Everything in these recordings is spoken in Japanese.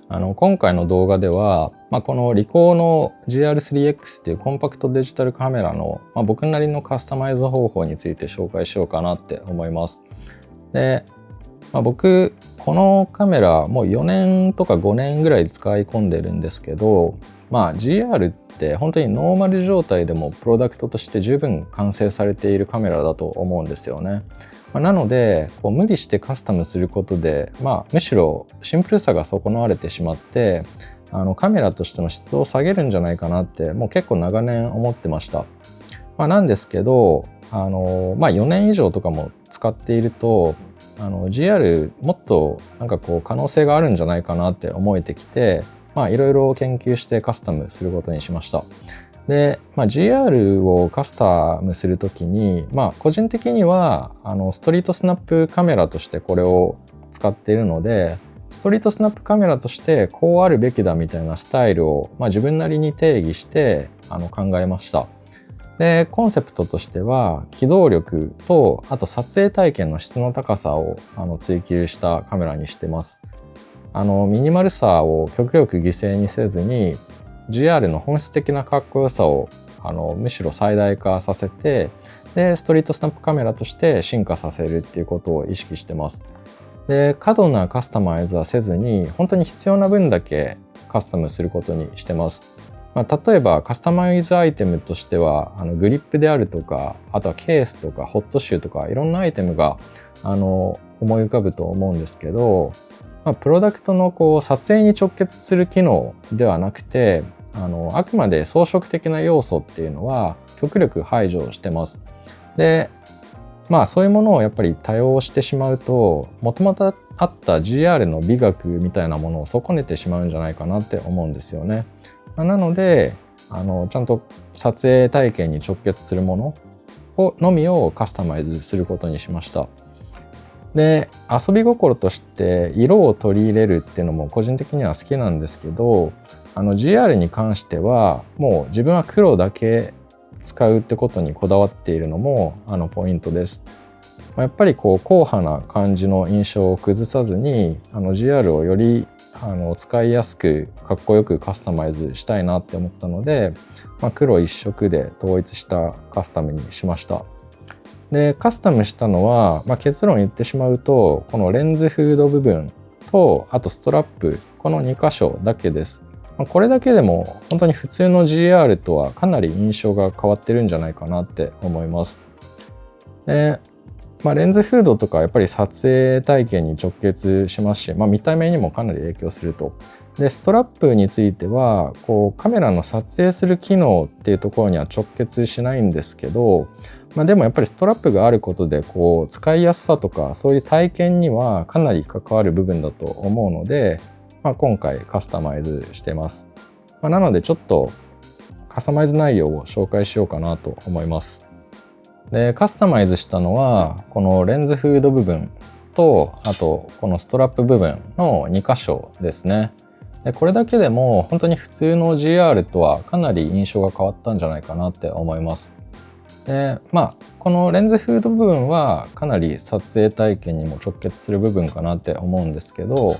今回の動画では、このリコーの GR3X っていうコンパクトデジタルカメラの、僕なりのカスタマイズ方法について紹介しようかなって思います。で、僕このカメラもう4年とか5年ぐらい使い込んでるんですけど、GR って本当にノーマル状態でもプロダクトとして十分完成されているカメラだと思うんですよね。なので無理してカスタムすることで、むしろシンプルさが損なわれてしまってカメラとしての質を下げるんじゃないかなってもう結構長年思ってました。なんですけど4年以上とかも使っているとGR もっと可能性があるんじゃないかなって思えてきて、いろいろ研究してカスタムすることにしました。で、GR をカスタムするときに、個人的にはストリートスナップカメラとしてこれを使っているので、ストリートスナップカメラとしてこうあるべきだみたいなスタイルを、自分なりに定義して考えました。で、コンセプトとしては機動力とあと撮影体験の質の高さを追求したカメラにしてます。ミニマルさを極力犠牲にせずに GR の本質的なかっこよさをむしろ最大化させて、でストリートスナップカメラとして進化させるっていうことを意識してます。で、過度なカスタマイズはせずに本当に必要な分だけカスタムすることにしてます。例えばカスタマイズアイテムとしてはグリップであるとか、あとはケースとかホットシューとかいろんなアイテムが思い浮かぶと思うんですけど、プロダクトの撮影に直結する機能ではなくてあくまで装飾的な要素っていうのは極力排除してます。で、そういうものをやっぱり多用してしまうと、もともとあった GR の美学みたいなものを損ねてしまうんじゃないかなって思うんですよね。なのでちゃんと撮影体験に直結するもののみをカスタマイズすることにしました。で、遊び心として色を取り入れるっていうのも個人的には好きなんですけど、GR に関してはもう自分は黒だけ使うってことにこだわっているのもポイントです。やっぱり硬派な感じの印象を崩さずにGR をより使いやすくかっこよくカスタマイズしたいなって思ったので、黒一色で統一したカスタムにしました。で、カスタムしたのは、結論言ってしまうとこのレンズフード部分とあとストラップ、この2箇所だけです。これだけでも本当に普通の GR とはかなり印象が変わってるんじゃないかなって思います。で、レンズフードとかやっぱり撮影体験に直結しますし、見た目にもかなり影響すると。で、ストラップについてはカメラの撮影する機能っていうところには直結しないんですけど、でもやっぱりストラップがあることで使いやすさとかそういう体験にはかなり関わる部分だと思うので、今回カスタマイズしてます。なのでちょっとカスタマイズ内容を紹介しようかなと思います。で、カスタマイズしたのはこのレンズフード部分とあとこのストラップ部分の2箇所ですね。で、これだけでも本当に普通の GR とはかなり印象が変わったんじゃないかなって思います。で、このレンズフード部分はかなり撮影体験にも直結する部分かなって思うんですけど、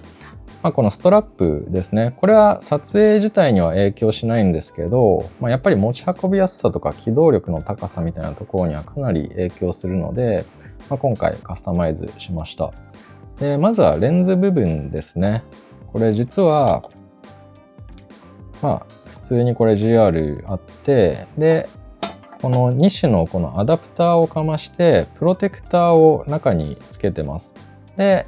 このストラップですね、これは撮影自体には影響しないんですけど、やっぱり持ち運びやすさとか機動力の高さみたいなところにはかなり影響するので、今回カスタマイズしました。で、まずはレンズ部分ですね。これ実は普通にこれ GR あって、でこの2種のこのアダプターをかましてプロテクターを中につけてます。で、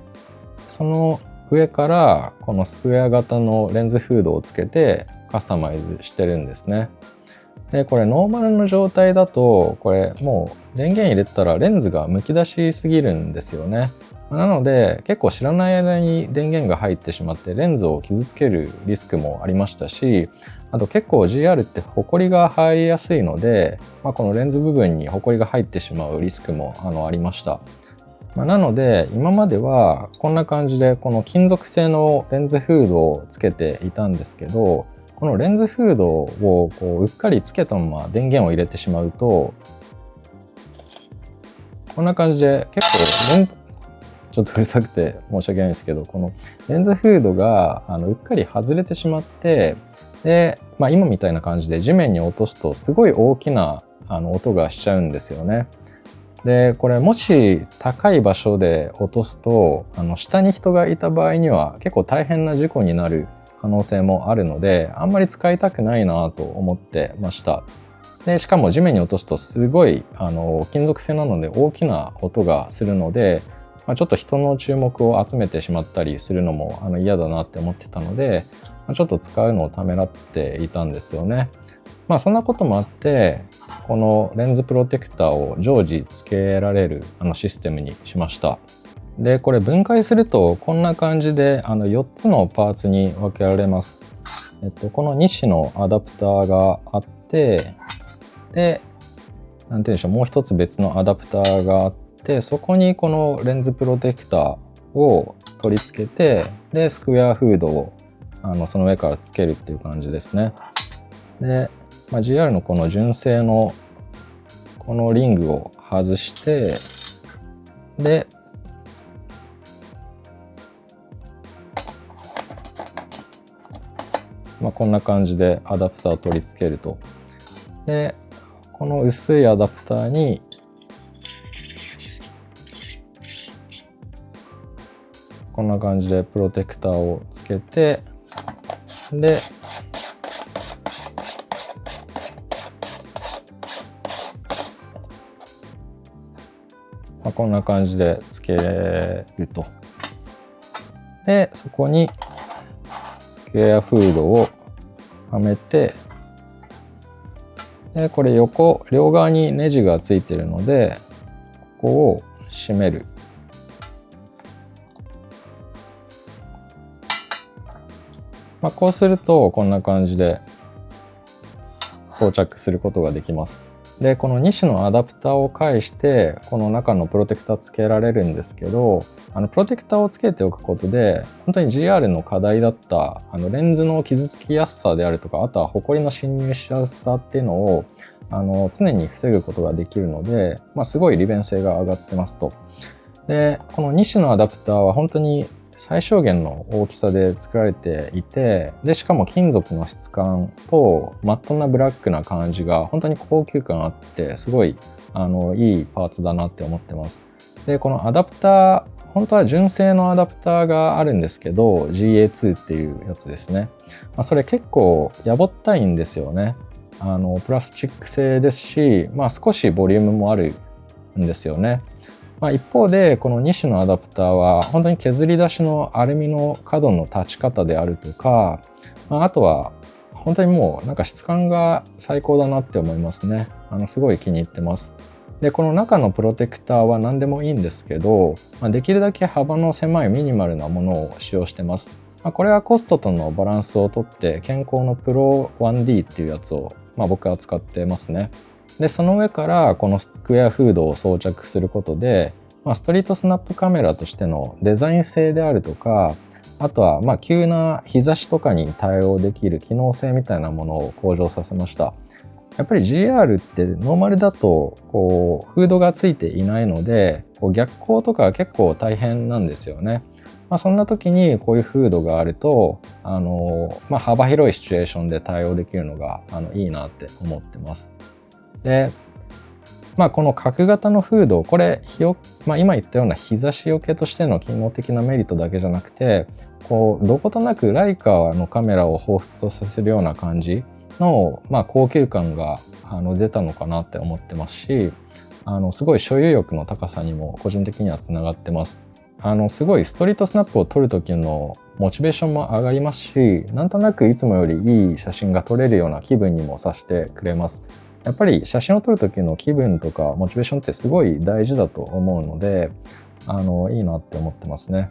その上からこのスクエア型のレンズフードをつけてカスタマイズしてるんですね。で、これノーマルの状態だとこれもう電源入れたらレンズがむき出しすぎるんですよね。なので結構知らない間に電源が入ってしまってレンズを傷つけるリスクもありましたし、あと結構 GR ってホコリが入りやすいので、このレンズ部分にホコリが入ってしまうリスクもありました。なので今まではこんな感じでこの金属製のレンズフードをつけていたんですけど、このレンズフードをうっかりつけたまま電源を入れてしまうとこんな感じで結構ちょっちょっとうるさくて申し訳ないんですけど、このレンズフードがうっかり外れてしまって、で、今みたいな感じで地面に落とすとすごい大きな音がしちゃうんですよね。でこれもし高い場所で落とすと下に人がいた場合には結構大変な事故になる可能性もあるので、あんまり使いたくないなと思ってました。でしかも地面に落とすとすごい金属製なので大きな音がするので、ちょっと人の注目を集めてしまったりするのも嫌だなって思ってたので、ちょっと使うのをためらっていたんですよね。そんなこともあってこのレンズプロテクターを常時つけられるシステムにしました。でこれ分解するとこんな感じで4つのパーツに分けられます。この2種のアダプターがあって、でなんて言うんでしょう、もう一つ別のアダプターがあって、そこにこのレンズプロテクターを取り付けて、でスクエアフードをその上からつけるっていう感じですね。で、GR のこの純正のこのリングを外して、でこんな感じでアダプターを取り付けると。でこの薄いアダプターにこんな感じでプロテクターをつけて、でこんな感じでつけると。でそこにスクエアフードをはめて、でこれ両側にネジがついているのでここを締める。こうするとこんな感じで装着することができます。でこの2種のアダプターを介してこの中のプロテクターつけられるんですけど、プロテクターをつけておくことで本当に GR の課題だったレンズの傷つきやすさであるとか、あとはホコリの侵入しやすさっていうのを常に防ぐことができるので、すごい利便性が上がってますと。でこの2種のアダプターは本当に最小限の大きさで作られていて、でしかも金属の質感とマットなブラックな感じが本当に高級感あって、すごいいいパーツだなって思ってます。でこのアダプター、本当は純正のアダプターがあるんですけど GA2 っていうやつですね。それ結構やぼったいんですよね。プラスチック製ですし、少しボリュームもあるんですよね。一方でこの2種のアダプターは本当に削り出しのアルミの角の立ち方であるとか、あとは本当にもうなんか質感が最高だなって思いますね。すごい気に入ってます。でこの中のプロテクターは何でもいいんですけど、できるだけ幅の狭いミニマルなものを使用してます。これはコストとのバランスをとって健康のプロ 1D っていうやつを僕は使ってますね。でその上からこのスクエアフードを装着することで、ストリートスナップカメラとしてのデザイン性であるとか、あとは急な日差しとかに対応できる機能性みたいなものを向上させました。やっぱり GR ってノーマルだとフードがついていないので逆光とか結構大変なんですよね。そんな時にこういうフードがあると幅広いシチュエーションで対応できるのがいいなって思ってます。でこの角型のフード、これ今言ったような日差しよけとしての機能的なメリットだけじゃなくて、どことなくライカのカメラを彷彿とさせるような感じの、高級感が出たのかなって思ってますし、すごい所有欲の高さにも個人的にはつながってます。すごいストリートスナップを撮る時のモチベーションも上がりますし、なんとなくいつもよりいい写真が撮れるような気分にもさせてくれます。やっぱり写真を撮る時の気分とかモチベーションってすごい大事だと思うので、いいなって思ってますね。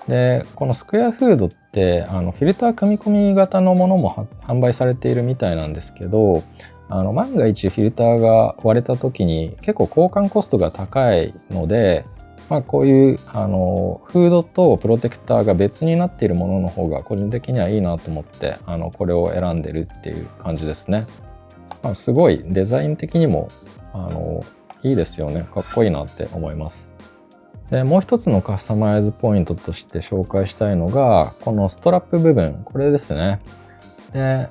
でこのスクエアフードってフィルター組み込み型のものも販売されているみたいなんですけど、万が一フィルターが割れた時に結構交換コストが高いので、こういうフードとプロテクターが別になっているものの方が個人的にはいいなと思ってこれを選んでるっていう感じですね。すごいデザイン的にもいいですよね。かっこいいなって思います。でもう一つのカスタマイズポイントとして紹介したいのがこのストラップ部分、これですね。で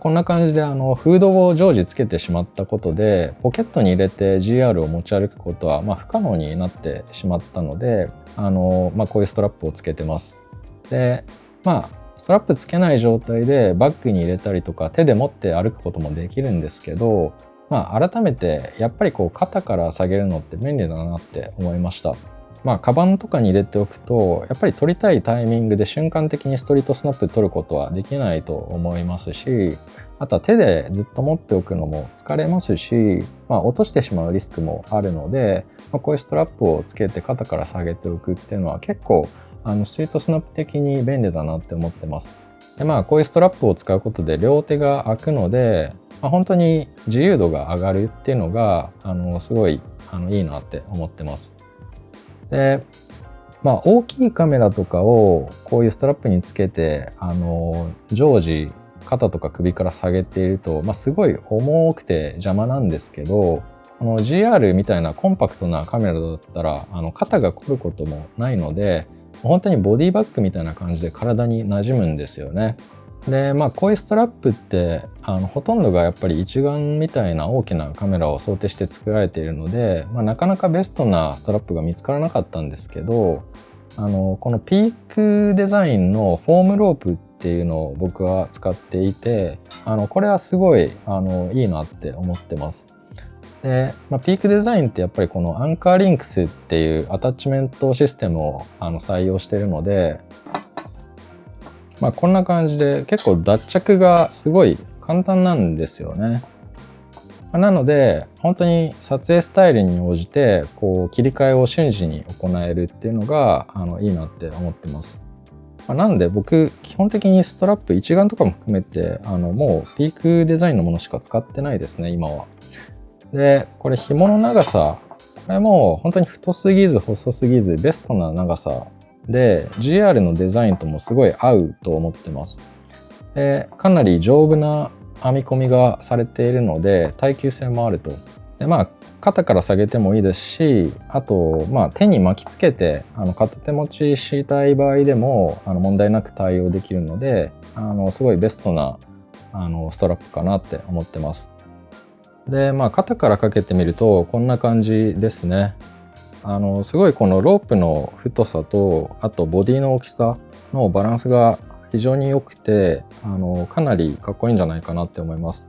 こんな感じでフードを常時つけてしまったことでポケットに入れて GR を持ち歩くことは不可能になってしまったのでこういうストラップをつけてます。でストラップつけない状態でバッグに入れたりとか手で持って歩くこともできるんですけど、改めてやっぱり肩から下げるのって便利だなって思いました。カバンとかに入れておくとやっぱり撮りたいタイミングで瞬間的にストリートスナップ撮ることはできないと思いますし、あとは手でずっと持っておくのも疲れますし、落としてしまうリスクもあるので、こういうストラップをつけて肩から下げておくっていうのは結構ストリートスナップ的に便利だなって思ってます。でこういうストラップを使うことで両手が空くので、本当に自由度が上がるっていうのがすごいいいなって思ってます。で大きいカメラとかをこういうストラップにつけて常時肩とか首から下げていると、すごい重くて邪魔なんですけど、GR みたいなコンパクトなカメラだったら肩が凝ることもないので、本当にボディバッグみたいな感じで体に馴染むんですよね。でこういうストラップってほとんどがやっぱり一眼みたいな大きなカメラを想定して作られているので、なかなかベストなストラップが見つからなかったんですけど、このピークデザインのフォームロープっていうのを僕は使っていて、これはすごいいいなって思ってます。でピークデザインってやっぱりこのアンカーリンクスっていうアタッチメントシステムを採用しているので、こんな感じで結構脱着がすごい簡単なんですよね。なので本当に撮影スタイルに応じて切り替えを瞬時に行えるっていうのがいいなって思ってます。なので僕基本的にストラップ一眼とかも含めてもうピークデザインのものしか使ってないですね今は。でこれ紐の長さ、これも本当に太すぎず細すぎずベストな長さで GR のデザインともすごい合うと思ってます。でかなり丈夫な編み込みがされているので耐久性もあると。で肩から下げてもいいですし、あと手に巻きつけて片手持ちしたい場合でも問題なく対応できるのですごいベストなストラップかなって思ってます。で肩からかけてみるとこんな感じですね。すごいこのロープの太さとあとボディの大きさのバランスが非常に良くてかなりかっこいいんじゃないかなって思います。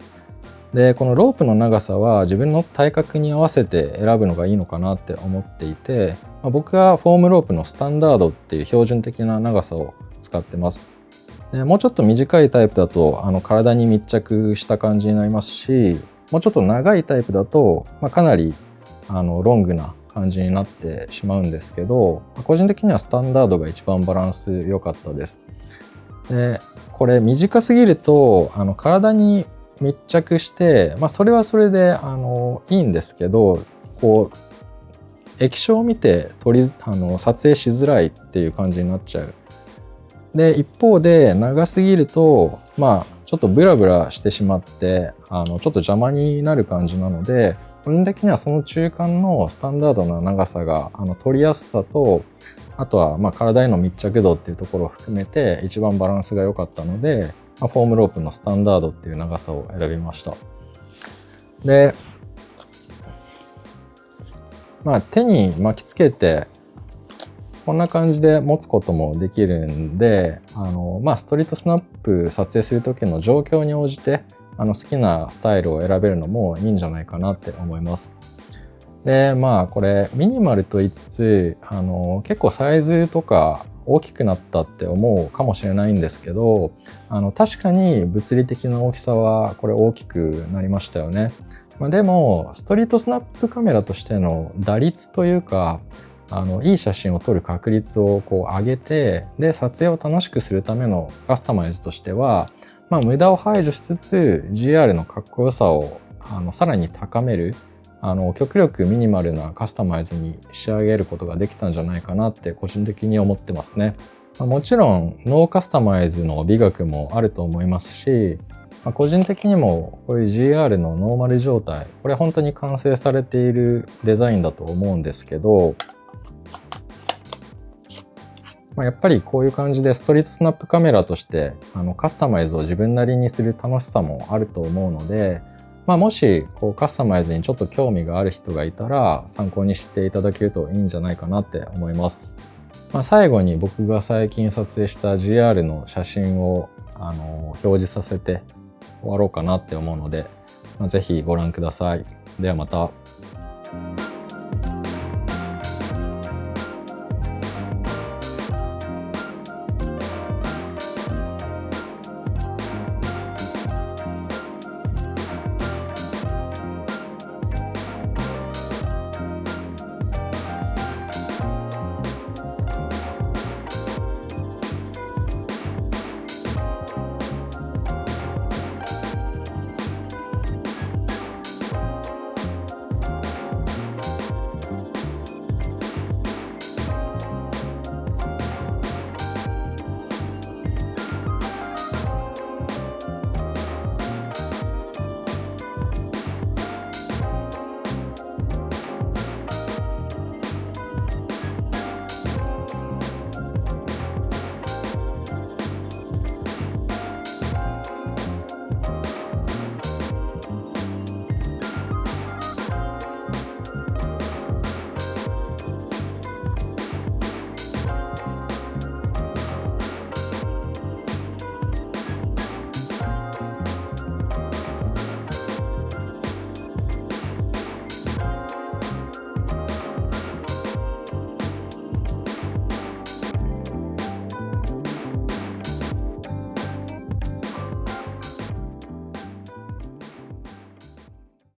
でこのロープの長さは自分の体格に合わせて選ぶのがいいのかなって思っていて、僕はフォームロープのスタンダードっていう標準的な長さを使ってます。でもうちょっと短いタイプだと体に密着した感じになりますし、もうちょっと長いタイプだと、かなりロングな感じになってしまうんですけど、個人的にはスタンダードが一番バランス良かったです。でこれ短すぎると体に密着して、それはそれでいいんですけど、液晶を見て撮影しづらいっていう感じになっちゃう。で一方で長すぎるとちょっとブラブラしてしまってちょっと邪魔になる感じなので、個人的にはその中間のスタンダードな長さが撮りやすさと、あとは体への密着度っていうところを含めて一番バランスが良かったので、フォームロープのスタンダードっていう長さを選びました。で手に巻きつけてこんな感じで持つこともできるんでストリートスナップ撮影する時の状況に応じて好きなスタイルを選べるのもいいんじゃないかなって思います。でこれミニマルと言いつつ結構サイズとか大きくなったって思うかもしれないんですけど、確かに物理的な大きさはこれ大きくなりましたよね。でもストリートスナップカメラとしての打率というかいい写真を撮る確率を上げて、で撮影を楽しくするためのカスタマイズとしては、無駄を排除しつつ GR のかっこよさをさらに高める極力ミニマルなカスタマイズに仕上げることができたんじゃないかなって個人的に思ってますね。もちろんノーカスタマイズの美学もあると思いますし、個人的にもこういう GR のノーマル状態、これ本当に完成されているデザインだと思うんですけど、やっぱりこういう感じでストリートスナップカメラとしてカスタマイズを自分なりにする楽しさもあると思うので、もしこうカスタマイズにちょっと興味がある人がいたら参考にしていただけるといいんじゃないかなって思います。最後に僕が最近撮影した GR の写真を表示させて終わろうかなって思うので、ぜひご覧ください。ではまた。